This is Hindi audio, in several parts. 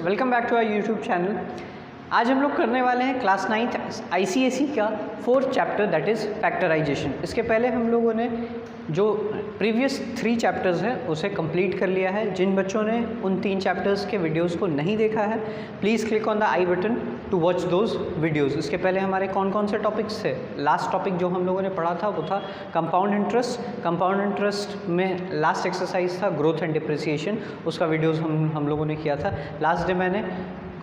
Welcome back to our YouTube channel. आज हम लोग करने वाले हैं क्लास 9th ICSE का 4th chapter that is factorisation. इसके पहले हम लोगों ने जो प्रीवियस 3 चैप्टर्स हैं उसे कंप्लीट कर लिया है। जिन बच्चों ने उन 3 चैप्टर्स के वीडियोस को नहीं देखा है, please click on the I button to watch those videos. इसके पहले हमारे कौन कौन से टॉपिक्स थे? लास्ट टॉपिक जो हम लोगों ने पढ़ा था वो था कंपाउंड इंटरेस्ट। कंपाउंड इंटरेस्ट में लास्ट एक्सरसाइज था ग्रोथ एंड डिप्रिसिएशन, उसका वीडियोस हम लोगों ने किया था। लास्ट डे मैंने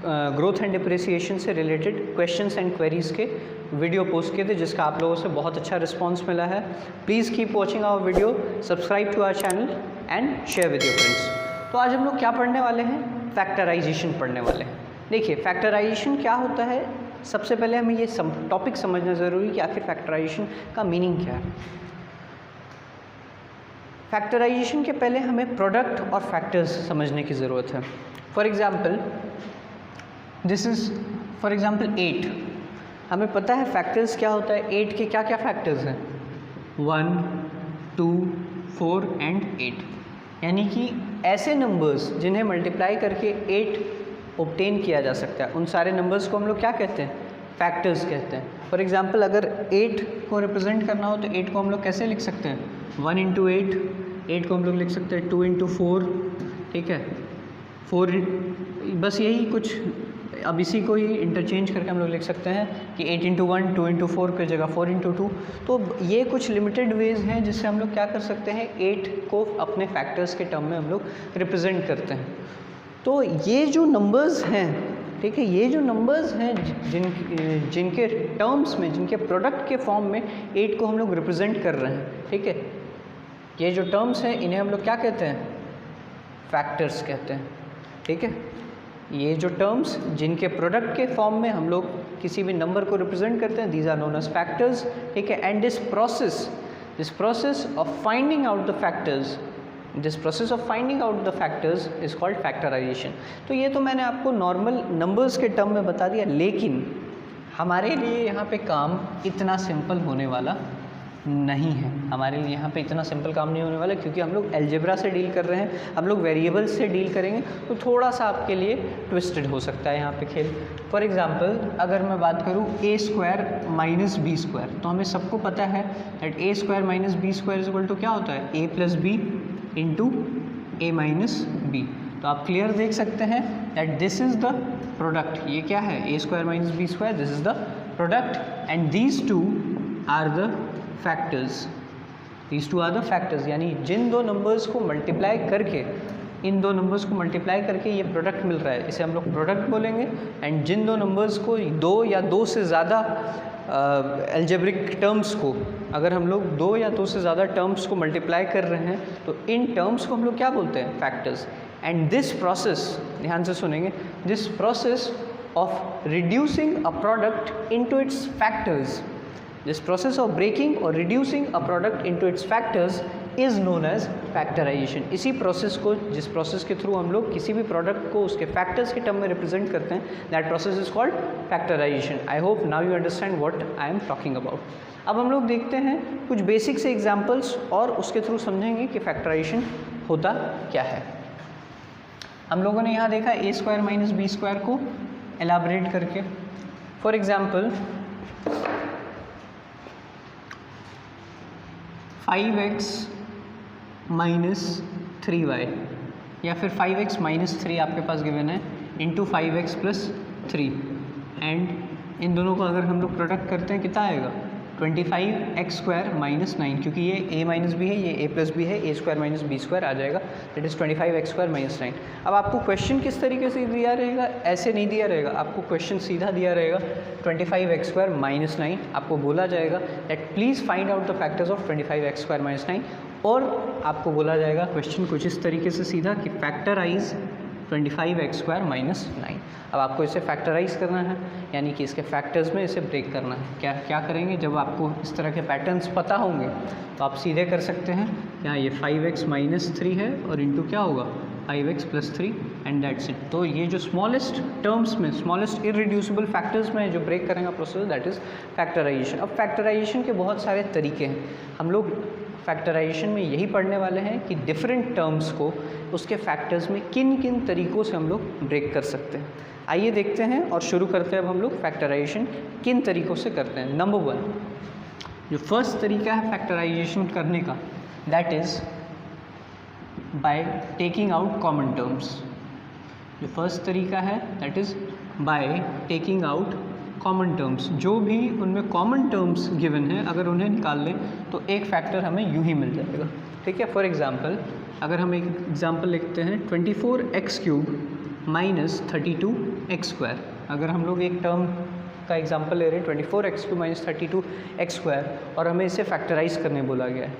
ग्रोथ एंड डिप्रिसिएशन से रिलेटेड क्वेश्चंस एंड क्वेरीज़ के वीडियो पोस्ट किए थे, जिसका आप लोगों से बहुत अच्छा रिस्पांस मिला है। Please keep watching our video, subscribe to our channel and share with your friends. तो आज हम लोग क्या पढ़ने वाले हैं? फैक्टराइजेशन पढ़ने वाले हैं। देखिए फैक्टराइजेशन क्या होता है, सबसे पहले हमें ये टॉपिक समझना ज़रूरी है कि आखिर फैक्टराइजेशन का मीनिंग क्या है। फैक्टराइजेशन के पहले हमें प्रोडक्ट और फैक्टर्स समझने की ज़रूरत है। For example this is for example 8। हमें पता है फैक्टर्स क्या होता है। 8 के क्या क्या फैक्टर्स हैं? 1, 2, 4 एंड 8। यानी कि ऐसे नंबर्स जिन्हें मल्टीप्लाई करके 8 ऑब्टेन किया जा सकता है, उन सारे नंबर्स को हम लोग क्या कहते हैं? फैक्टर्स कहते हैं। फॉर एग्ज़ाम्पल अगर 8 को रिप्रेजेंट करना हो तो 8 को हम लोग कैसे लिख सकते हैं? 1 इंटू 8। 8 को हम लोग लिख सकते हैं 2 इंटू 4, ठीक है। 4 बस यही कुछ, अब इसी को ही इंटरचेंज करके हम लोग लिख सकते हैं कि 8 इंटू 1, 2 इंटू 4 की जगह 4 इंटू 2। तो ये कुछ लिमिटेड वेज हैं जिससे हम लोग क्या कर सकते हैं, 8 को अपने फैक्टर्स के टर्म में हम लोग रिप्रेजेंट करते हैं। तो ये जो नंबर्स हैं, ठीक है, ये जो नंबर्स हैं जिनके टर्म्स में, जिनके प्रोडक्ट के फॉर्म में 8 को हम लोग रिप्रेजेंट कर रहे हैं, ठीक है, ये जो टर्म्स हैं इन्हें हम लोग क्या कहते हैं? फैक्टर्स कहते हैं, ठीक है। ये जो टर्म्स जिनके प्रोडक्ट के फॉर्म में हम लोग किसी भी नंबर को रिप्रेजेंट करते हैं, these are known as factors, ठीक है। And this process of finding out the factors, this process of finding out the factors is called factorisation. तो ये तो मैंने आपको नॉर्मल नंबर्स के टर्म में बता दिया, लेकिन हमारे लिए यहाँ पे काम इतना सिंपल होने वाला नहीं है। हमारे लिए यहाँ पे इतना सिंपल काम नहीं होने वाला, क्योंकि हम लोग अलजेब्रा से डील कर रहे हैं, हम लोग वेरिएबल्स से डील करेंगे, तो थोड़ा सा आपके लिए ट्विस्टेड हो सकता है यहाँ पे खेल। फॉर एग्जांपल अगर मैं बात करूँ a² माइनस b², तो हमें सबको पता है that a² minus b² is equal to क्या होता है? a plus B into a minus B. तो आप क्लियर देख सकते हैं that this is the product. ये क्या है? a² minus b², this is the product and these two are the factors. These two are the factors। यानी जिन दो नंबर्स को मल्टीप्लाई करके, इन दो नंबर्स को मल्टीप्लाई करके ये प्रोडक्ट मिल रहा है, इसे हम लोग प्रोडक्ट बोलेंगे। एंड जिन दो नंबर्स को 2 या 2 से ज़्यादा अलजेब्रिक टर्म्स को, अगर हम लोग 2 या 2 से ज़्यादा टर्म्स को मल्टीप्लाई कर रहे हैं, तो इन टर्म्स को हम लोग क्या बोलते हैं? फैक्टर्स। एंड दिस प्रोसेस, ध्यान से सुनेंगे, this process of reducing a product into its factors, this process of breaking or reducing a product into its factors is known as factorization। इसी प्रोसेस को, जिस प्रोसेस के थ्रू हम लोग किसी भी प्रोडक्ट को उसके फैक्टर्स के टर्म में रिप्रेजेंट करते हैं, that process is called factorisation. I hope now you understand what I am talking about. अब हम लोग देखते हैं कुछ बेसिक से एग्जाम्पल्स और उसके थ्रू समझेंगे कि फैक्टराइजेशन होता क्या है। हम लोगों ने यहाँ देखा a² माइनस b² को एलाबरेट करके। For example 5x minus 3y, या फिर 5x माइनस 3 आपके पास गिवन है, into 5x plus 3। And in दोनों को अगर हम लोग प्रोडक्ट करते हैं कितना आएगा? 25x² माइनस 9, क्योंकि ये a माइनस बी है, ये a प्लस बी है, a² माइनस b² आ जाएगा, दैट इज़ 25x² माइनस 9। अब आपको क्वेश्चन किस तरीके से दिया रहेगा? ऐसे नहीं दिया रहेगा, आपको क्वेश्चन सीधा दिया रहेगा 25x² माइनस 9। आपको बोला जाएगा that please find out the factors of 25x² minus 9, और आपको बोला जाएगा क्वेश्चन कुछ इस तरीके से सीधा कि फैक्टराइज 25x² माइनस 9। अब आपको इसे फैक्टराइज करना है, यानी कि इसके फैक्टर्स में इसे ब्रेक करना है। क्या करेंगे? जब आपको इस तरह के पैटर्न्स पता होंगे तो आप सीधे कर सकते हैं। यहाँ ये 5x माइनस 3 है और इंटू क्या होगा? 5x plus 3 and that's it. तो ये जो स्मॉलेस्ट टर्म्स में, स्मॉलेस्ट इररिड्यूसिबल फैक्टर्स में जो ब्रेक करेंगे प्रोसेस, दैट इज़ फैक्टराइजेशन। अब फैक्टराइजेशन के बहुत सारे तरीके हैं। हम लोग फैक्टराइजेशन में यही पढ़ने वाले हैं कि डिफरेंट टर्म्स को उसके फैक्टर्स में किन किन तरीक़ों से हम लोग ब्रेक कर सकते हैं। आइए देखते हैं और शुरू करते हैं अब हम लोग फैक्टराइजेशन किन तरीक़ों से करते हैं। नंबर 1, जो फर्स्ट तरीका है फैक्टराइजेशन करने का, that is by taking out common terms. जो फर्स्ट तरीका है that is by taking out common terms. जो भी उनमें कॉमन टर्म्स गिवन है अगर उन्हें निकाल लें तो एक फैक्टर हमें यूँ ही मिल जाएगा। ठीक है, फॉर एग्जांपल अगर हम एक एग्जांपल लिखते हैं 24x³ माइनस 32x²। अगर हम लोग एक टर्म का एग्जांपल ले रहे हैं 24x³ माइनस 32x² और हमें इसे फैक्टराइज करने बोला गया है,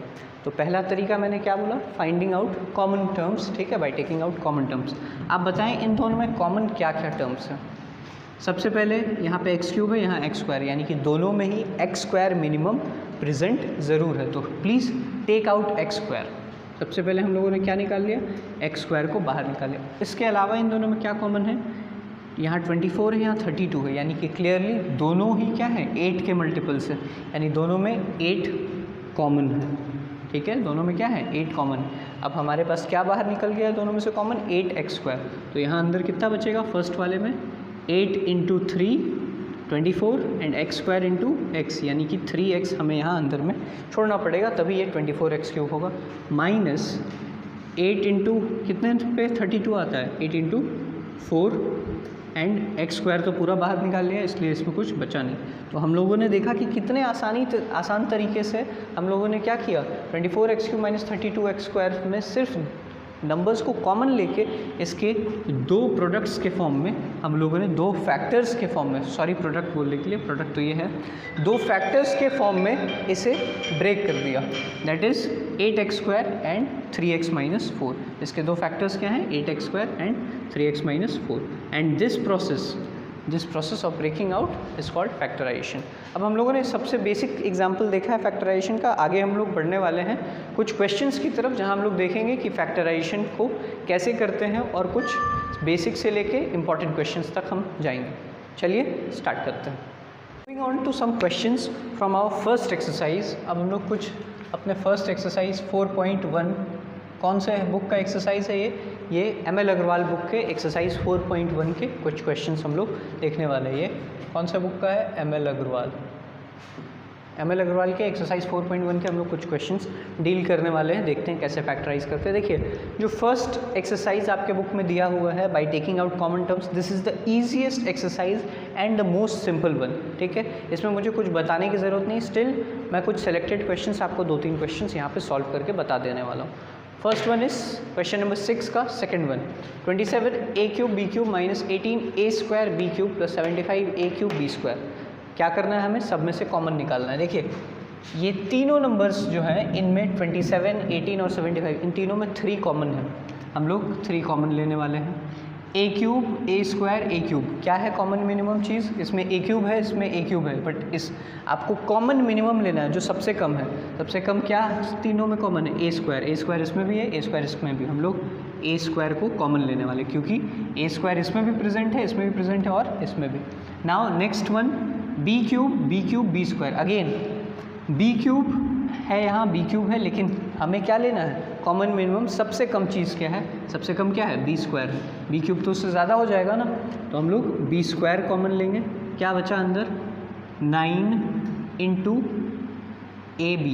तो पहला तरीका मैंने क्या बोला, फाइंडिंग आउट कॉमन टर्म्स। ठीक है, bye taking out common terms. आप बताएं इन दोनों में कॉमन क्या क्या टर्म्स हैं। सबसे पहले यहाँ पे x³ है, यहाँ x², यानी कि दोनों में ही x² मिनिमम प्रेजेंट ज़रूर है, तो प्लीज़ टेक आउट x²। सबसे पहले हम लोगों ने क्या निकाल लिया, x² को बाहर निकाल लिया। इसके अलावा इन दोनों में क्या कॉमन है, यहाँ 24 है, यहाँ 32 है, यानी कि क्लियरली दोनों ही क्या है 8 के मल्टीपल्स है, यानी दोनों में 8 कॉमन है। ठीक है, दोनों में क्या है 8 कॉमन। अब हमारे पास क्या बाहर निकल गया दोनों में से कॉमन, 8x²। तो यहाँ अंदर कितना बचेगा, फर्स्ट वाले में 8 × 3 24 एंड x² × x, यानी कि 3x हमें यहाँ अंदर में छोड़ना पड़ेगा, तभी ये 24x³ होगा। माइनस 8 × कितने पे 32 आता है, 8 × 4 एंड x² तो पूरा बाहर निकाल लिया, इसलिए इसमें कुछ बचा नहीं। तो हम लोगों ने देखा कि कितने आसान तरीके से हम लोगों ने क्या किया, 24x³ माइनस 32x² में सिर्फ नंबर्स को कॉमन लेके इसके दो प्रोडक्ट्स के फॉर्म में हम लोगों ने, दो फैक्टर्स के फॉर्म में, सॉरी प्रोडक्ट बोलने के लिए, प्रोडक्ट तो ये है, दो फैक्टर्स के फॉर्म में इसे ब्रेक कर दिया, that is 8x² and 3x-4। इसके दो फैक्टर्स क्या हैं, 8x² and 3x-4, and this process of breaking out is called factorisation. अब हम लोगों ने सबसे बेसिक एग्जांपल देखा है फैक्टराइजेशन का। आगे हम लोग बढ़ने वाले हैं कुछ क्वेश्चंस की तरफ, जहां हम लोग देखेंगे कि फैक्टराइजेशन को कैसे करते हैं और कुछ बेसिक से लेके इम्पॉर्टेंट क्वेश्चंस तक हम जाएंगे। चलिए स्टार्ट करते हैं। Moving on to some questions from our first exercise. अब हम लोग कुछ अपने फर्स्ट एक्सरसाइज 4.1, कौन से बुक का एक्सरसाइज है ये ML अग्रवाल बुक के एक्सरसाइज 4.1 के कुछ क्वेश्चंस हम लोग देखने वाले हैं। ये कौन सा बुक का है, ML अग्रवाल के एक्सरसाइज 4.1 के हम लोग कुछ क्वेश्चंस डील करने वाले हैं। देखते हैं कैसे फैक्टराइज करते हैं। देखिए, जो फर्स्ट एक्सरसाइज आपके बुक में दिया हुआ है bye taking out common terms, this is the easiest exercise and the most simple one. ठीक है, इसमें मुझे कुछ बताने की ज़रूरत नहीं, स्टिल मैं कुछ सेलेक्टेड क्वेश्चंस आपको 2-3 क्वेश्चंस यहाँ पे सॉल्व करके बता देने वाला हूँ। First one is question number 6 का second one, 27a³ b³ minus 18a² b³ plus 75a³ b²। क्या करना है हमें, सब में से कॉमन निकालना है। देखिए, ये तीनों नंबर्स जो हैं इनमें 27, 18 और 75, इन तीनों में 3 कॉमन है। हम लोग 3 कॉमन लेने वाले हैं। a³ a² a³, क्या है कॉमन मिनिमम चीज़, इसमें a³ है, इसमें a³ है, बट इस आपको कॉमन मिनिमम लेना है जो सबसे कम है। सबसे कम क्या तीनों में कॉमन है, a² इसमें भी है, a² इसमें भी। हम लोग a² को कॉमन लेने वाले, क्योंकि a² इसमें भी प्रेजेंट है, इसमें भी प्रेजेंट है और इसमें भी। Now next one b³ b²। Again b³ है, यहाँ b³ है, लेकिन हमें क्या लेना है, कॉमन मिनिमम। सबसे कम चीज़ क्या है, सबसे कम क्या है, b² है। b³ तो उससे ज़्यादा हो जाएगा ना, तो हम लोग b² कॉमन लेंगे। क्या बचा अंदर, 9 × ab,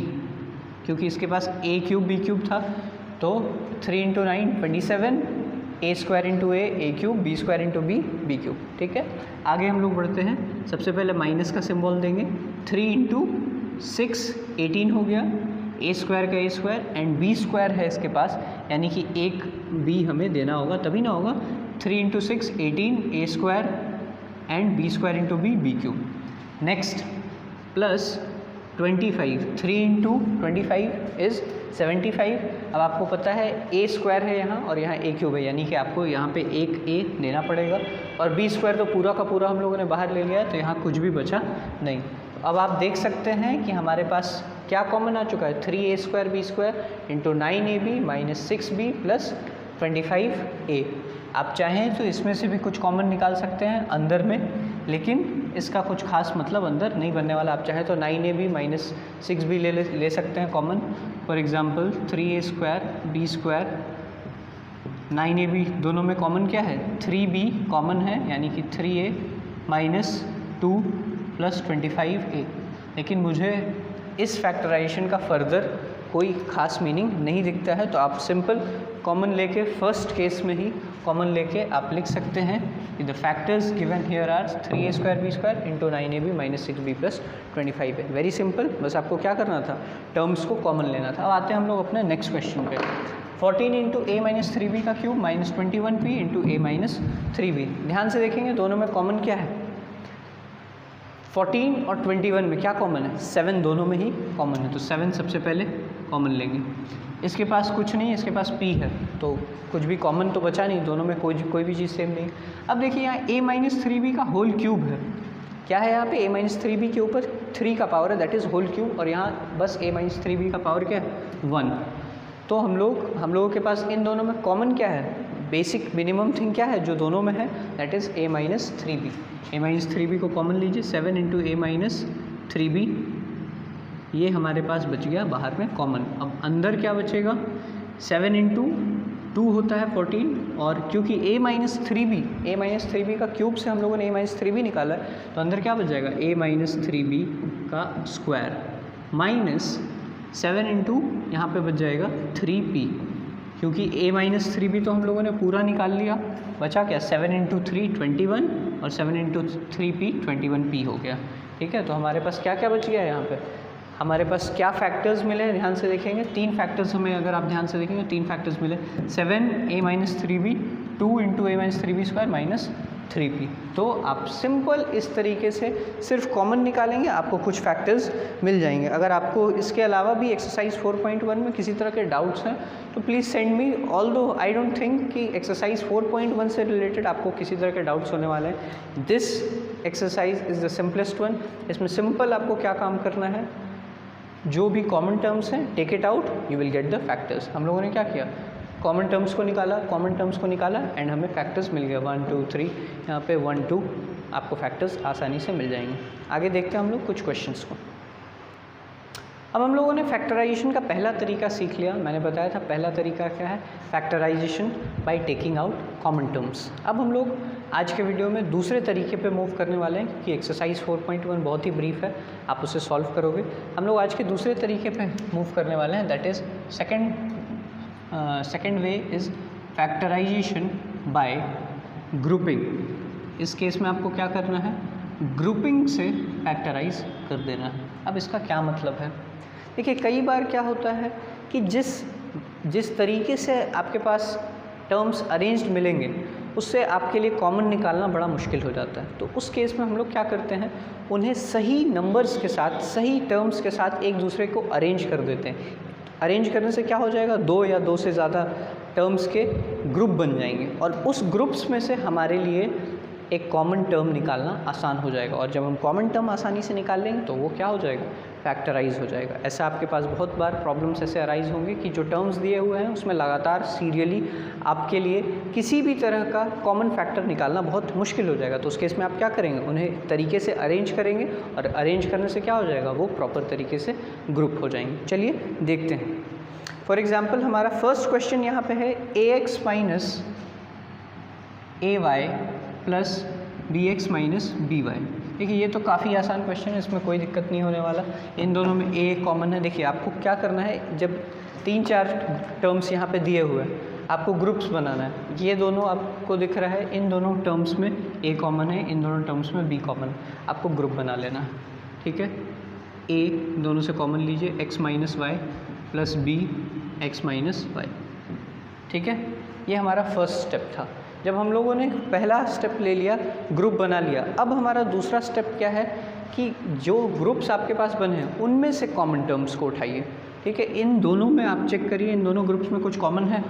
क्योंकि इसके पास a³ b³ था, तो 3 × 9 27, a² × a³ b² × b³ ठीक है। आगे हम लोग बढ़ते हैं। सबसे पहले माइनस का सिंबल देंगे, 3 × 6 18 हो गया, a² का a² एंड b² है इसके पास, यानी कि एक b हमें देना होगा, तभी ना होगा। 3 × 6 18 a² and b² × b³ next plus 25, 3 × 25 is 75। अब आपको पता है a² है यहाँ और यहाँ a³ है, यानी कि आपको यहाँ पे एक a देना पड़ेगा, और b² तो पूरा का पूरा हम लोगों ने बाहर ले लिया, तो यहाँ कुछ भी बचा नहीं। अब आप देख सकते हैं कि हमारे पास क्या कॉमन आ चुका है, 3a² b² × 9ab minus 6b plus 25a। आप चाहें तो इसमें से भी कुछ कॉमन निकाल सकते हैं। अंदर में लेकिन इसका कुछ खास मतलब अंदर नहीं बनने वाला। आप चाहे तो 9ab माइनस 6b ले सकते हैं common. For example 3a² b², 9ab दोनों में कॉमन क्या है, 3b कॉमन है, यानी कि 3a माइनस 2 प्लस 25a। लेकिन मुझे इस फैक्टराइजेशन का फर्दर कोई ख़ास मीनिंग नहीं दिखता है, तो आप सिंपल कॉमन लेके फर्स्ट केस में ही कॉमन लेके आप लिख सकते हैं कि the factors given here are 3a² b² into 9ab minus 6b plus 25a। Very simple, बस आपको क्या करना था, टर्म्स को कॉमन लेना था। अब आते हैं हम लोग अपने नेक्स्ट क्वेश्चन पे। 14 इंटू a माइनस 3b का cube minus 21p into a minus 3b। ध्यान से देखेंगे दोनों में कॉमन क्या है, 14 और 21 में क्या कॉमन है, 7 दोनों में ही कॉमन है, तो 7 सबसे पहले कॉमन लेंगे। इसके पास कुछ नहीं है, इसके पास p है, तो कुछ भी कॉमन तो बचा नहीं, दोनों में कोई भी चीज़ सेम नहीं। अब देखिए यहाँ a माइनस 3b का होल क्यूब है, क्या है यहाँ पे a माइनस 3b के ऊपर 3 का पावर है, दैट इज़ होल क्यूब, और यहाँ बस a माइनस 3b का पावर क्या है, 1। तो हम लोगों के पास इन दोनों में कॉमन क्या है, बेसिक मिनिमम थिंग क्या है जो दोनों में है, that is a minus 3b। a minus 3b को कॉमन लीजिए, 7 इंटू a माइनस 3b, ये हमारे पास बच गया बाहर में कॉमन। अब अंदर क्या बचेगा, 7 इंटू 2 होता है 14, और क्योंकि a माइनस 3b का क्यूब से हम लोगों ने a माइनस 3b निकाला है, तो अंदर क्या बच जाएगा, a माइनस 3b का स्क्वायर माइनस 7 इंटू यहाँ पर बच जाएगा 3p, क्योंकि a माइनस 3b तो हम लोगों ने पूरा निकाल लिया, बचा क्या, 7 इंटू 3 21 और 7 इंटू 3p 21p हो गया। ठीक है, तो हमारे पास क्या क्या बच गया है, यहाँ पे हमारे पास क्या फैक्टर्स मिले हैं, ध्यान से देखेंगे 3 फैक्टर्स हमें, अगर आप ध्यान से देखेंगे 3 फैक्टर्स मिले, 7a minus 3b, 2 into a minus 3b square minus 3p। तो आप सिंपल इस तरीके से सिर्फ कॉमन निकालेंगे, आपको कुछ फैक्टर्स मिल जाएंगे। अगर आपको इसके अलावा भी एक्सरसाइज 4.1 में किसी तरह के डाउट्स हैं तो please send me, although I don't think कि एक्सरसाइज 4.1 से रिलेटेड आपको किसी तरह के डाउट्स होने वाले हैं। This exercise is the simplest one. इसमें सिंपल आपको क्या काम करना है, जो भी कॉमन टर्म्स हैं take it out, you will get the factors. हम लोगों ने क्या किया, कॉमन टर्म्स को निकाला एंड हमें फैक्टर्स मिल गया 1 2 3, यहाँ पे 1 2 आपको फैक्टर्स आसानी से मिल जाएंगे। आगे देखते हैं हम लोग कुछ क्वेश्चंस को। अब हम लोगों ने फैक्टराइजेशन का पहला तरीका सीख लिया, मैंने बताया था पहला तरीका क्या है, factorisation by taking out common terms. अब हम लोग आज के वीडियो में दूसरे तरीके पे मूव करने वाले हैं, क्योंकि एक्सरसाइज 4.1 बहुत ही ब्रीफ है, आप उसे सॉल्व करोगे। हम लोग आज के दूसरे तरीके पे मूव करने वाले हैं, that is second way is factorisation by grouping. इस केस में आपको क्या करना है, ग्रुपिंग से फैक्टराइज कर देना है। अब इसका क्या मतलब है, देखिए कई बार क्या होता है कि जिस तरीके से आपके पास टर्म्स अरेंज्ड मिलेंगे उससे आपके लिए कॉमन निकालना बड़ा मुश्किल हो जाता है। तो उस केस में हम लोग क्या करते हैं, उन्हें सही नंबर्स के साथ, सही टर्म्स के साथ एक दूसरे को अरेंज कर देते हैं। अरेंज करने से क्या हो जाएगा, 2 या 2 से ज़्यादा टर्म्स के ग्रुप बन जाएंगे, और उस ग्रुप्स में से हमारे लिए एक कॉमन टर्म निकालना आसान हो जाएगा। और जब हम कॉमन टर्म आसानी से निकाल लेंगे तो वो क्या हो जाएगा, फैक्टराइज हो जाएगा। ऐसा आपके पास बहुत बार प्रॉब्लम्स ऐसे अराइज होंगे कि जो टर्म्स दिए हुए हैं उसमें लगातार सीरियली आपके लिए किसी भी तरह का कॉमन फैक्टर निकालना बहुत मुश्किल हो जाएगा। तो उस केस में आप क्या करेंगे, उन्हें तरीके से अरेंज करेंगे, और अरेंज करने से क्या हो जाएगा, वो प्रॉपर तरीके से ग्रुप हो जाएंगे। चलिए देखते हैं। फॉर एग्जाम्पल हमारा फर्स्ट क्वेश्चन यहाँ पे है ax minus ay plus bx minus by। देखिए ये तो काफ़ी आसान क्वेश्चन है, इसमें कोई दिक्कत नहीं होने वाला। इन दोनों में a कॉमन है। देखिए आपको क्या करना है, जब 3-4 टर्म्स यहाँ पे दिए हुए हैं आपको ग्रुप्स बनाना है। ये दोनों आपको दिख रहा है, इन दोनों टर्म्स में a कॉमन है, इन दोनों टर्म्स में b कॉमन है, आपको ग्रुप बना लेना है। ठीक है, a दोनों से कॉमन लीजिए, x minus Y plus b x minus Y. ठीक है, ये हमारा फर्स्ट स्टेप था। जब हम लोगों ने पहला स्टेप ले लिया, ग्रुप बना लिया, अब हमारा दूसरा स्टेप क्या है कि जो ग्रुप्स आपके पास बने हैं उनमें से कॉमन टर्म्स को उठाइए। ठीक है, इन दोनों में आप चेक करिए, इन दोनों ग्रुप्स में कुछ कॉमन है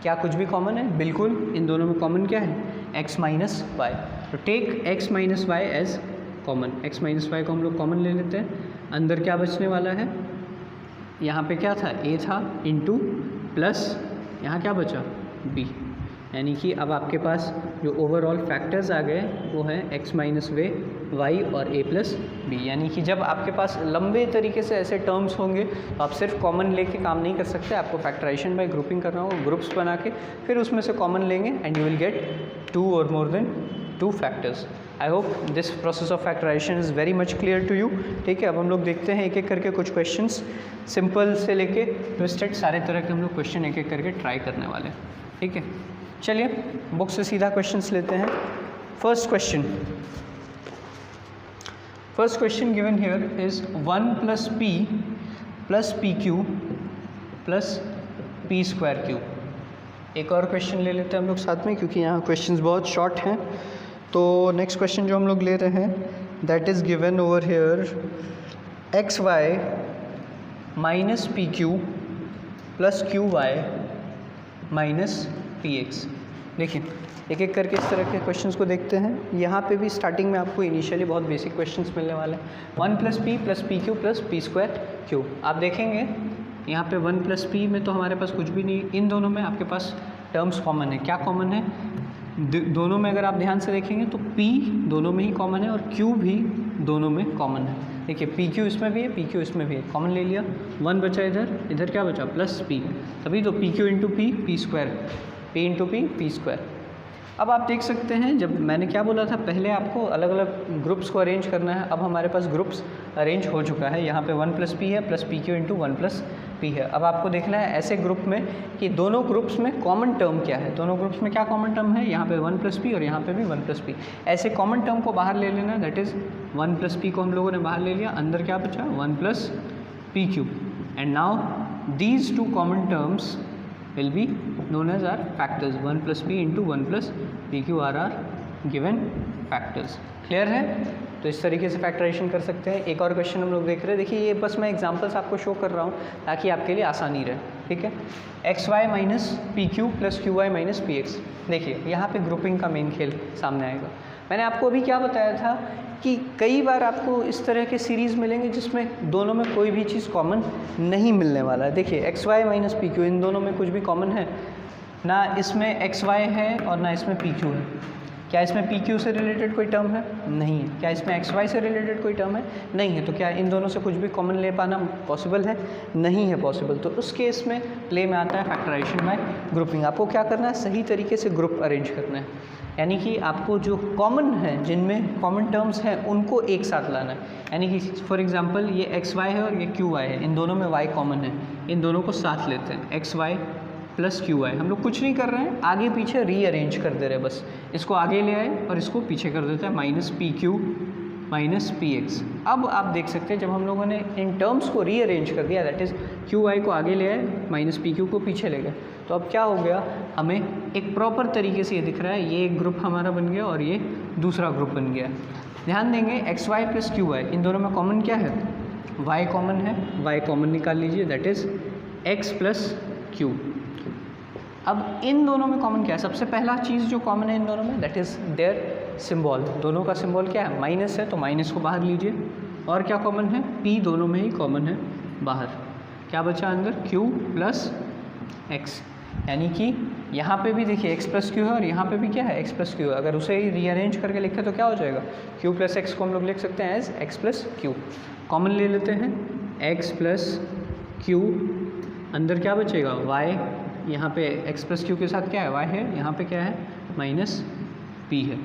क्या, कुछ भी कॉमन है, बिल्कुल। इन दोनों में कॉमन क्या है, x माइनस वाई। तो take x minus Y as common. x minus Y को हम लोग कॉमन ले लेते हैं। अंदर क्या बचने वाला है, यहाँ पे क्या था, a था इंटू प्लस यहाँ क्या बचा b, यानी कि अब आपके पास जो ओवरऑल फैक्टर्स आ गए वो हैं x माइनस वे y और a प्लस बी। यानी कि जब आपके पास लंबे तरीके से ऐसे टर्म्स होंगे तो आप सिर्फ कॉमन लेके काम नहीं कर सकते, आपको फैक्टराइजेशन बाय ग्रुपिंग करना होगा, ग्रुप्स बना के फिर उसमें से कॉमन लेंगे एंड यू विल गेट 2 और more than 2 factors. I hope this process of factorisation is very much clear to you. ठीक है, अब हम लोग देखते हैं एक एक करके कुछ क्वेश्चंस, सिंपल से लेके ट्विस्टेड सारे तरह के हम लोग क्वेश्चन एक एक करके ट्राई करने वाले हैं। ठीक है, चलिए बुक से सीधा क्वेश्चंस लेते हैं। First question given here is 1 plus P plus P Q plus P square Q. एक और क्वेश्चन ले लेते हैं हम लोग साथ में, क्योंकि यहाँ क्वेश्चंस बहुत शॉर्ट हैं। तो नेक्स्ट क्वेश्चन जो हम लोग ले रहे हैं that is given over here X Y minus P Q plus Q Y minus P X. देखिए एक एक करके इस तरह के क्वेश्चंस को देखते हैं। यहाँ पे भी स्टार्टिंग में आपको इनिशियली बहुत बेसिक क्वेश्चंस मिलने वाले हैं। 1 plus P Q plus P square Q. आप देखेंगे यहाँ पे 1 प्लस पी में तो हमारे पास कुछ भी नहीं, इन दोनों में आपके पास टर्म्स कॉमन है। क्या कॉमन है? दोनों में अगर आप ध्यान से देखेंगे तो p दोनों में ही कॉमन है और q भी दोनों में कॉमन है। देखिए पी क्यू इसमें भी है, पी क्यू इसमें भी है, कॉमन ले लिया। 1 बचा इधर क्या बचा? प्लस p, तभी तो P Q into P P square, P into P P square. अब आप देख सकते हैं जब मैंने क्या बोला था, पहले आपको अलग अलग ग्रुप्स को अरेंज करना है। अब हमारे पास ग्रुप्स अरेंज हो चुका है। यहाँ पे 1 प्लस पी है plus P Q into 1 plus P है। अब आपको देखना है ऐसे ग्रुप में कि दोनों ग्रुप्स में कॉमन टर्म क्या है। दोनों ग्रुप्स में क्या कॉमन टर्म है? यहाँ पे 1 प्लस पी और यहाँ पे भी 1 प्लस पी। ऐसे कॉमन टर्म को बाहर ले लेना, दैट इज़ 1 प्लस पी को हम लोगों ने बाहर ले लिया, अंदर क्या बचा? 1 plus P Q. And now these 2 common terms will be known as our factors. 1 plus p into 1 plus pq are our given factors. Clear है? तो इस तरीके से फैक्टराइजेशन कर सकते हैं। एक और क्वेश्चन हम लोग देख रहे हैं। देखिए ये बस मैं एग्जांपल्स आपको शो कर रहा हूँ ताकि आपके लिए आसानी रहे। ठीक है, X Y minus P Q plus Q Y minus P X. देखिए यहाँ पे ग्रुपिंग का मेन खेल सामने आएगा। मैंने आपको अभी क्या बताया था कि कई बार आपको इस तरह के सीरीज़ मिलेंगे जिसमें दोनों में कोई भी चीज़ कॉमन नहीं मिलने वाला है। देखिए X Y minus P Q, इन दोनों में कुछ भी कॉमन है ना, इसमें एक्स वाई है और ना इसमें पी क्यू है। क्या इसमें पी क्यू से रिलेटेड कोई टर्म है? नहीं है। क्या इसमें एक्स वाई से रिलेटेड कोई टर्म है? नहीं है। तो क्या इन दोनों से कुछ भी कॉमन ले पाना पॉसिबल है? नहीं है पॉसिबल। तो उस केस में प्ले में आता है फैक्टराइजेशन बाय ग्रुपिंग। आपको क्या करना है? सही तरीके से ग्रुप अरेंज करना है, यानी कि आपको जो कॉमन है, जिनमें कॉमन टर्म्स हैं, उनको एक साथ लाना है। यानी कि फॉर एग्जांपल ये एक्स वाई है और ये क्यू वाई है, इन दोनों में वाई कॉमन है, इन दोनों को साथ लेते हैं, X Y plus Q Y. हम लोग कुछ नहीं कर रहे हैं, आगे पीछे रीअरेंज कर दे रहे हैं। बस इसको आगे ले आए और इसको पीछे कर देते हैं, minus P Q minus P x. अब आप देख सकते हैं जब हम लोगों ने इन टर्म्स को रीअरेंज कर दिया, दैट इज़ क्यू वाई को आगे ले आए, माइनस पी क्यू को पीछे ले गए, तो अब क्या हो गया? हमें एक प्रॉपर तरीके से ये दिख रहा है, ये एक ग्रुप हमारा बन गया और ये दूसरा ग्रुप बन गया। ध्यान देंगे X Y plus Q Y, इन दोनों में कॉमन क्या है? वाई कॉमन है, वाई कॉमन निकाल लीजिए, that is X plus Q. अब इन दोनों में कॉमन क्या है? सबसे पहला चीज़ जो कॉमन है इन दोनों में, दैट इज़ देयर सिंबल। दोनों का सिंबल क्या है? माइनस है, तो माइनस को बाहर लीजिए। और क्या कॉमन है? पी दोनों में ही कॉमन है बाहर। क्या बचा अंदर? Q plus x. यानी कि यहाँ पे भी देखिए एक्स प्लस क्यू है और यहाँ पे भी क्या है? एक्स प्लस क्यू है। अगर उसे ही रीअरेंज करके लिखे तो क्या हो जाएगा? क्यू प्लस एक्स को हम लोग लिख सकते हैं as X plus Q. Common ले लेते हैं, एक्स प्लस क्यू, अंदर क्या बचेगा? वाई। यहाँ पे एक्स प्लस क्यू के साथ क्या है? वाई है, यहाँ पे क्या है? माइनस पी है।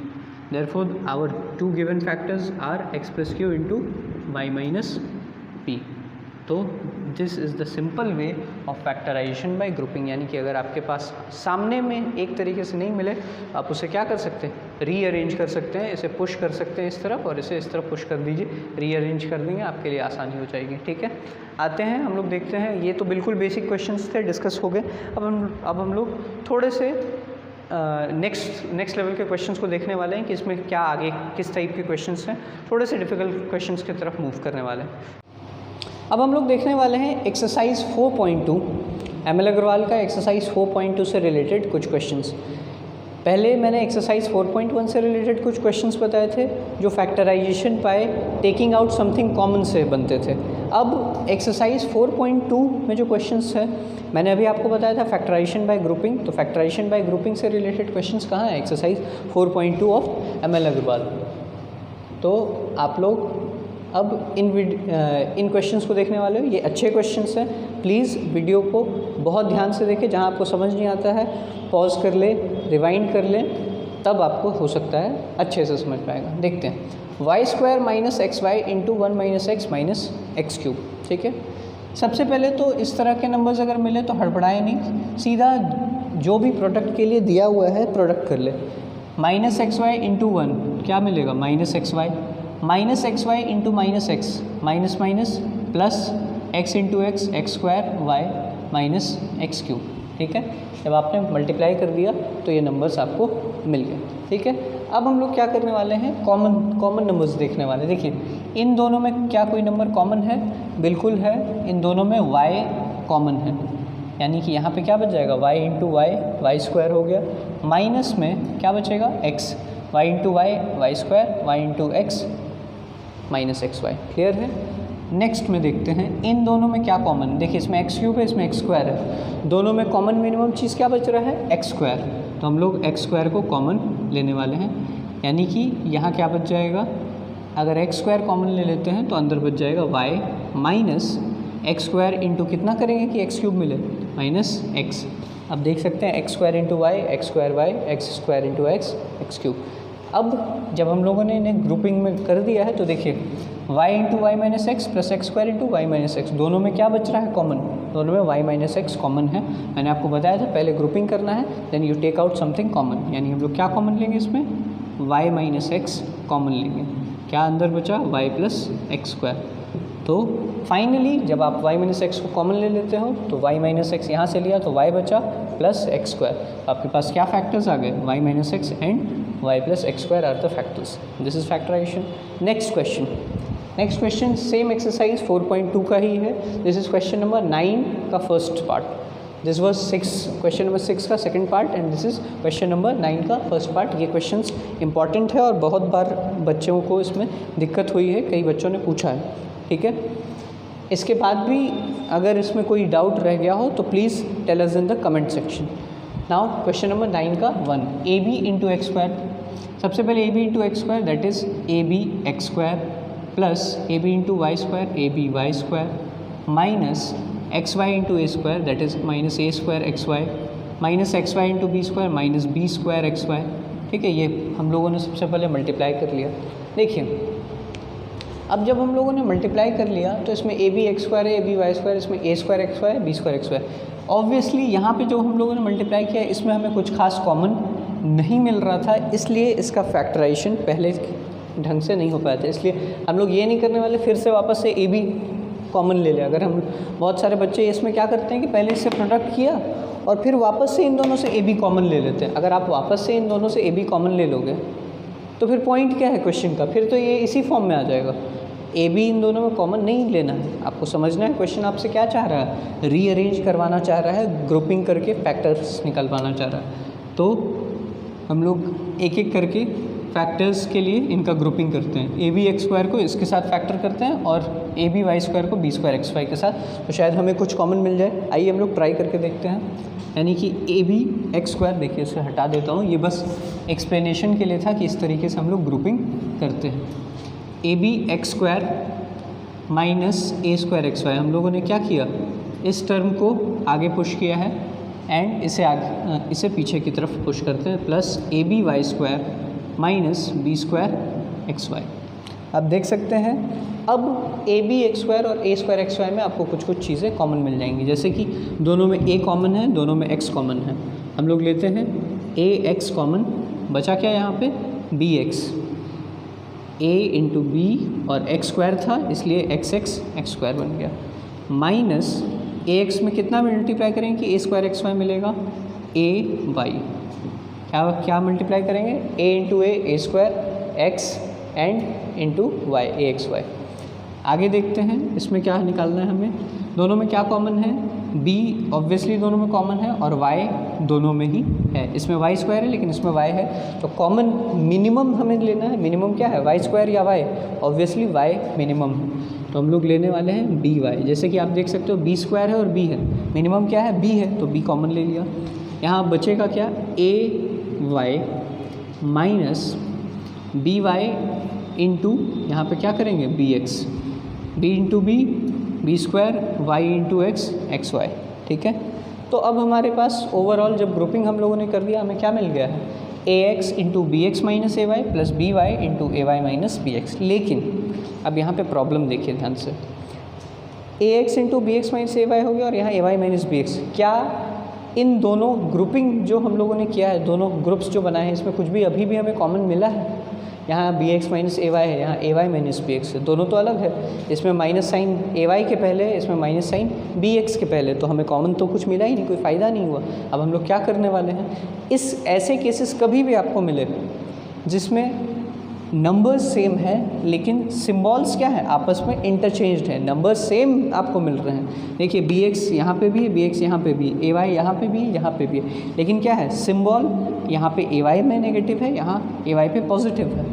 Therefore our 2 given factors are X plus Q into Y minus P. तो this is the simple way of factorization by grouping. यानी कि अगर आपके पास सामने में एक तरीके से नहीं मिले, आप उसे क्या कर सकते हैं? रीअरेंज कर सकते हैं। इसे पुश कर सकते हैं इस तरफ और इसे इस तरफ पुश कर दीजिए, रीअरेंज कर देंगे, आपके लिए आसानी हो जाएगी। ठीक है, आते हैं हम लोग देखते हैं। ये तो बिल्कुल बेसिक क्वेश्चंस थे, डिस्कस हो गए। अब हम लोग थोड़े से नेक्स्ट लेवल के क्वेश्चंस को देखने वाले हैं कि इसमें क्या आगे किस टाइप के क्वेश्चंस हैं। थोड़े से डिफ़िकल्ट क्वेश्चंस की तरफ मूव करने वाले हैं। अब हम लोग देखने वाले हैं एक्सरसाइज 4.2, एम एल अग्रवाल का एक्सरसाइज 4.2 से रिलेटेड कुछ क्वेश्चंस। पहले मैंने एक्सरसाइज 4.1 से रिलेटेड कुछ क्वेश्चंस बताए थे जो factorisation by taking out something common से बनते थे। अब एक्सरसाइज 4.2 में जो क्वेश्चंस है, मैंने अभी आपको बताया था फैक्टराइजेशन बाय ग्रुपिंग, तो फैक्टराइजेशन बाय ग्रुपिंग से रिलेटेड क्वेश्चंस कहाँ है, एक्सरसाइज 4.2 ऑफ ML अग्रवाल। तो आप लोग अब इन क्वेश्चंस को देखने वाले हो, ये अच्छे क्वेश्चंस हैं। प्लीज़ वीडियो को बहुत ध्यान से देखें, जहाँ आपको समझ नहीं आता है पॉज कर ले, रिवाइंड कर लें, तब आपको हो सकता है अच्छे से समझ पाएगा। देखते हैं, y² minus XY into 1 minus x minus x cube, ठीक है। सबसे पहले तो इस तरह के नंबर्स अगर मिले तो हड़बड़ाए नहीं, सीधा जो भी प्रोडक्ट के लिए दिया हुआ है प्रोडक्ट कर ले। माइनस XY इंटू 1 क्या मिलेगा, minus XY, minus XY into minus x, minus minus plus x into x, x² y minus x cube, ठीक है। जब आपने मल्टीप्लाई कर दिया तो ये नंबर्स आपको मिल गए, ठीक है। अब हम लोग क्या करने वाले हैं, कॉमन नंबर्स देखने वाले हैं। देखिए इन दोनों में क्या कोई नंबर कॉमन है, बिल्कुल है, इन दोनों में y कॉमन है, यानी कि यहाँ पे क्या बच जाएगा, y इंटू वाई, y² हो गया, माइनस में क्या बचेगा x, y into Y, y² y into X minus XY, clear है। नेक्स्ट में देखते हैं इन दोनों में क्या कॉमन, देखिए इसमें x³ है, इसमें x² है, दोनों में कॉमन मिनिमम चीज़ क्या बच रहा है, x², तो हम लोग x² को कॉमन लेने वाले हैं, यानी कि यहाँ क्या बच जाएगा, अगर x² कॉमन ले लेते हैं तो अंदर बच जाएगा y माइनस x² इंटू कितना करेंगे कि x³ मिले, माइनस x। अब देख सकते हैं x² into Y, x² y, x² into X, x³। अब जब हम लोगों ने इन्हें ग्रुपिंग में कर दिया है तो देखिए y into Y minus X plus x² into Y minus X, दोनों में क्या बच रहा है कॉमन, दोनों में y माइनस एक्स कॉमन है। मैंने आपको बताया था पहले ग्रुपिंग करना है, then you take out something common, यानी हम लोग क्या कॉमन लेंगे इसमें, y माइनस एक्स कॉमन लेंगे, क्या अंदर बचा y प्लस x²। तो फाइनली जब आप y माइनस एक्स को कॉमन ले लेते हो तो y माइनस एक्स यहाँ से लिया तो y बचा प्लस x², आपके पास क्या फैक्टर्स आ गए, y minus X and y plus x² are the factors. This is factorisation. Next question same exercise 4.2 का ही है। दिस इज क्वेश्चन नंबर 9 का first part, this was question number 6 का second part and this is question number 9 का फर्स्ट पार्ट। ये क्वेश्चंस इंपॉर्टेंट है और बहुत बार बच्चों को इसमें दिक्कत हुई है, कई बच्चों ने पूछा है, ठीक है। इसके बाद भी अगर इसमें कोई डाउट रह गया हो तो please tell us in the comment section. Now question number 9 का 1, AB इंटू x², सबसे पहले AB into x² that is AB x² plus AB into y² AB y² minus XY into a² that is minus a² XY minus XY into b² minus b² XY, ठीक है। ये हम लोगों ने सबसे पहले मल्टीप्लाई कर लिया। देखिए अब जब हम लोगों ने मल्टीप्लाई कर लिया तो इसमें AB x² है, AB y², इसमें a² XY है, b² XY। ऑब्वियसली यहाँ पे जो हम लोगों ने मल्टीप्लाई किया इसमें हमें कुछ खास कॉमन नहीं मिल रहा था, इसलिए इसका फैक्टराइजेशन पहले ढंग से नहीं हो पाया था। इसलिए हम लोग ये नहीं करने वाले फिर से वापस से AB कॉमन ले लें। अगर हम बहुत सारे बच्चे इसमें क्या करते हैं कि पहले इससे प्रोडक्ट किया और फिर वापस से इन दोनों से AB कॉमन ले लेते हैं। अगर आप वापस से इन दोनों से AB कॉमन ले लोगे तो फिर पॉइंट क्या है क्वेश्चन का, फिर तो ये इसी फॉर्म में आ जाएगा। AB इन दोनों में कॉमन नहीं लेना है, आपको समझना है क्वेश्चन आपसे क्या चाह रहा है, रीअरेंज करवाना चाह रहा है, ग्रुपिंग करके फैक्टर्स निकलवाना चाह रहा है। तो हम लोग एक एक करके फैक्टर्स के लिए इनका ग्रुपिंग करते हैं। AB x² को इसके साथ फैक्टर करते हैं और AB y² को b² xy के साथ, तो शायद हमें कुछ कॉमन मिल जाए। आइए हम लोग ट्राई करके देखते हैं। यानी कि AB x², देखिए इसे हटा देता हूँ, ये बस एक्सप्लेनेशन के लिए था कि इस तरीके से हम लोग ग्रुपिंग करते हैं। AB x² minus a² xy, हम लोगों ने क्या किया, इस टर्म को आगे पुश किया है एंड इसे पीछे की तरफ पुश करते हैं, plus AB y² minus b² xy। अब देख सकते हैं अब AB x² और a² xy में आपको कुछ कुछ चीज़ें कॉमन मिल जाएंगी, जैसे कि दोनों में a कॉमन है, दोनों में x कॉमन है। हम लोग लेते हैं ax कॉमन, बचा क्या यहाँ पे bx, a इंटू बी और x² था इसलिए x² बन गया, माइनस ax में कितना मल्टीप्लाई करेंगे कि a² xy मिलेगा, ay, क्या मल्टीप्लाई करेंगे, a into a² x and into y axy। आगे देखते हैं इसमें क्या निकालना है हमें, दोनों में क्या कॉमन है, b ऑब्वियसली दोनों में कॉमन है और y दोनों में ही है। इसमें y स्क्वायर है लेकिन इसमें y है, तो कॉमन मिनिमम हमें लेना है। मिनिमम क्या है, y स्क्वायर या y? ऑब्वियसली y मिनिमम है, तो हम लोग लेने वाले हैं बी वाई। जैसे कि आप देख सकते हो b स्क्वायर है और b है, मिनिमम क्या है, b है, तो b कॉमन ले लिया। यहाँ बचेगा क्या, a y minus B Y into यहाँ पर क्या करेंगे B X, b into B square, y into X, X Y. ठीक है, तो अब हमारे पास ओवरऑल जब ग्रुपिंग हम लोगों ने कर दिया, हमें क्या मिल गया है, A X into B X minus A Y plus B Y into A Y minus B X. लेकिन अब यहाँ पे प्रॉब्लम देखिए ध्यान से, A X into B X minus A Y हो गया और यहाँ A Y minus B X. क्या इन दोनों ग्रुपिंग जो हम लोगों ने किया है, दोनों ग्रुप्स जो बनाए हैं, इसमें कुछ भी अभी भी हमें कॉमन मिला है? यहाँ B X minus A Y है, यहाँ A Y minus B x है, दोनों तो अलग है। इसमें माइनस साइन ए वाई के पहले, इसमें माइनस साइन बी एक्स के पहले, तो हमें कॉमन तो कुछ मिला ही नहीं, कोई फ़ायदा नहीं हुआ। अब हम लोग क्या करने वाले हैं, इस ऐसे केसेस कभी भी आपको मिले जिसमें नंबर्स सेम है लेकिन सिम्बॉल्स क्या है, आपस में इंटरचेंज्ड है। नंबर्स सेम आपको मिल रहे हैं, देखिए बी एक्स यहाँ पर भी है, बी एक्स यहाँ पर भी, ए वाई यहाँ पर भी है, यहाँ पर भी है, लेकिन क्या है, सिम्बॉल यहाँ पे ए वाई में नेगेटिव है, यहाँ ए वाई पे पॉजिटिव है,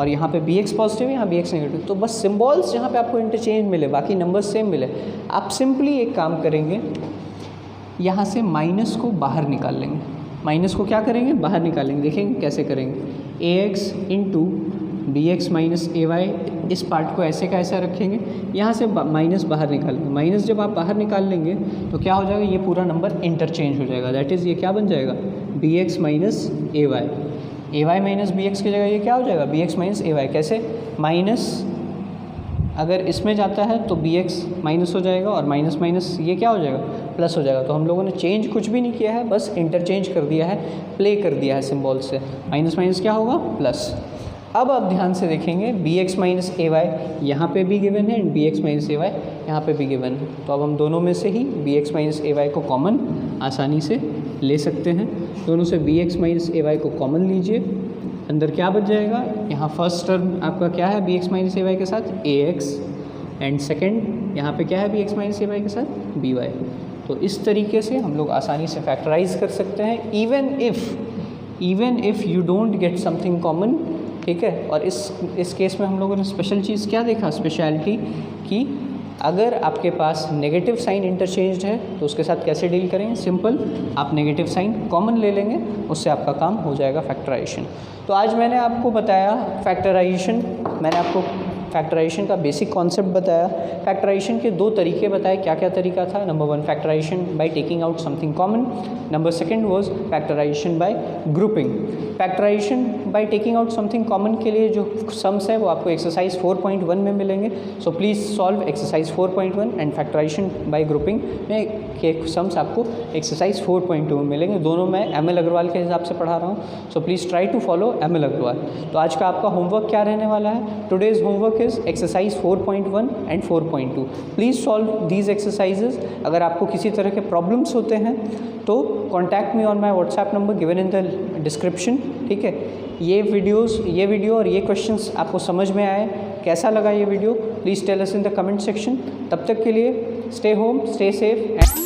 और यहाँ पे बी एक्स पॉजिटिव है, यहाँ बी एक्स नेगेटिव। तो बस सिम्बॉल्स यहाँ पे आपको इंटरचेंज मिले, बाकी नंबर्स सेम मिले। आप सिंपली एक काम करेंगे, यहाँ से माइनस को बाहर निकाल लेंगे। माइनस को क्या करेंगे, बाहर निकालेंगे। देखेंगे कैसे करेंगे, A X into B X minus A Y, इस पार्ट को ऐसे का ऐसा रखेंगे, यहाँ से माइनस बाहर निकालेंगे। माइनस जब आप बाहर निकाल लेंगे तो क्या हो जाएगा, ये पूरा नंबर इंटरचेंज हो जाएगा। दैट इज़ ये क्या बन जाएगा, B X minus A Y. A Y minus B x की जगह ये क्या हो जाएगा, B X minus A Y. कैसे, माइनस अगर इसमें जाता है तो बी एक्स माइनस हो जाएगा और माइनस माइनस ये क्या हो जाएगा, प्लस हो जाएगा। तो हम लोगों ने चेंज कुछ भी नहीं किया है, बस इंटरचेंज कर दिया है, प्ले कर दिया है सिम्बॉल से। माइनस माइनस क्या होगा, प्लस। अब आप ध्यान से देखेंगे, B X minus A Y यहाँ पर भी गिवन है and B X minus A Y यहाँ पर भी गिवन है। तो अब हम दोनों में से ही B X minus A Y को कॉमन आसानी से ले सकते हैं। दोनों से B X minus A Y को कॉमन लीजिए, अंदर क्या बच जाएगा, यहाँ फर्स्ट टर्म आपका क्या है, B X minus A Y के साथ ए एक्स, एंड सेकेंड यहाँ पे क्या है, B X minus A Y के साथ बी वाई। तो इस तरीके से हम लोग आसानी से फैक्टराइज कर सकते हैं, even if you don't get something common. ठीक है, और इस केस में हम लोगों ने स्पेशल चीज़ क्या देखा, स्पेशलिटी कि अगर आपके पास नेगेटिव साइन इंटरचेंज्ड है तो उसके साथ कैसे डील करेंगे, सिंपल, आप नेगेटिव साइन कॉमन ले लेंगे, उससे आपका काम हो जाएगा फैक्टराइजेशन। तो आज मैंने आपको बताया फैक्टराइजेशन, मैंने आपको फैक्टराइजेशन का बेसिक कॉन्सेप्ट बताया। फैक्टराइजेशन के दो तरीके बताए, क्या क्या तरीका था। Number 1 factorisation by taking out something common, number 2 was factorisation by grouping. Factorisation by taking out something common के लिए जो सम्स है वो आपको एक्सरसाइज 4.1 में मिलेंगे। So please solve exercise 4.1 and factorisation by grouping में के सम्स आपको एक्सरसाइज 4.2 में मिलेंगे। दोनों मैं एम.एल. अग्रवाल के हिसाब से पढ़ा रहा हूँ, so please try to follow M L. Aggarwal. तो आज का आपका होमवर्क क्या रहने वाला है, today's homework is exercise 4.1 and 4.2। Please solve these exercises. अगर आपको किसी तरह के प्रॉब्लम्स होते हैं तो contact me on my WhatsApp number given in the description. ठीक है, ये वीडियो और ये क्वेश्चंस आपको समझ में आए, कैसा लगा ये video, please tell us in the comment section. तब तक के लिए stay home, stay safe and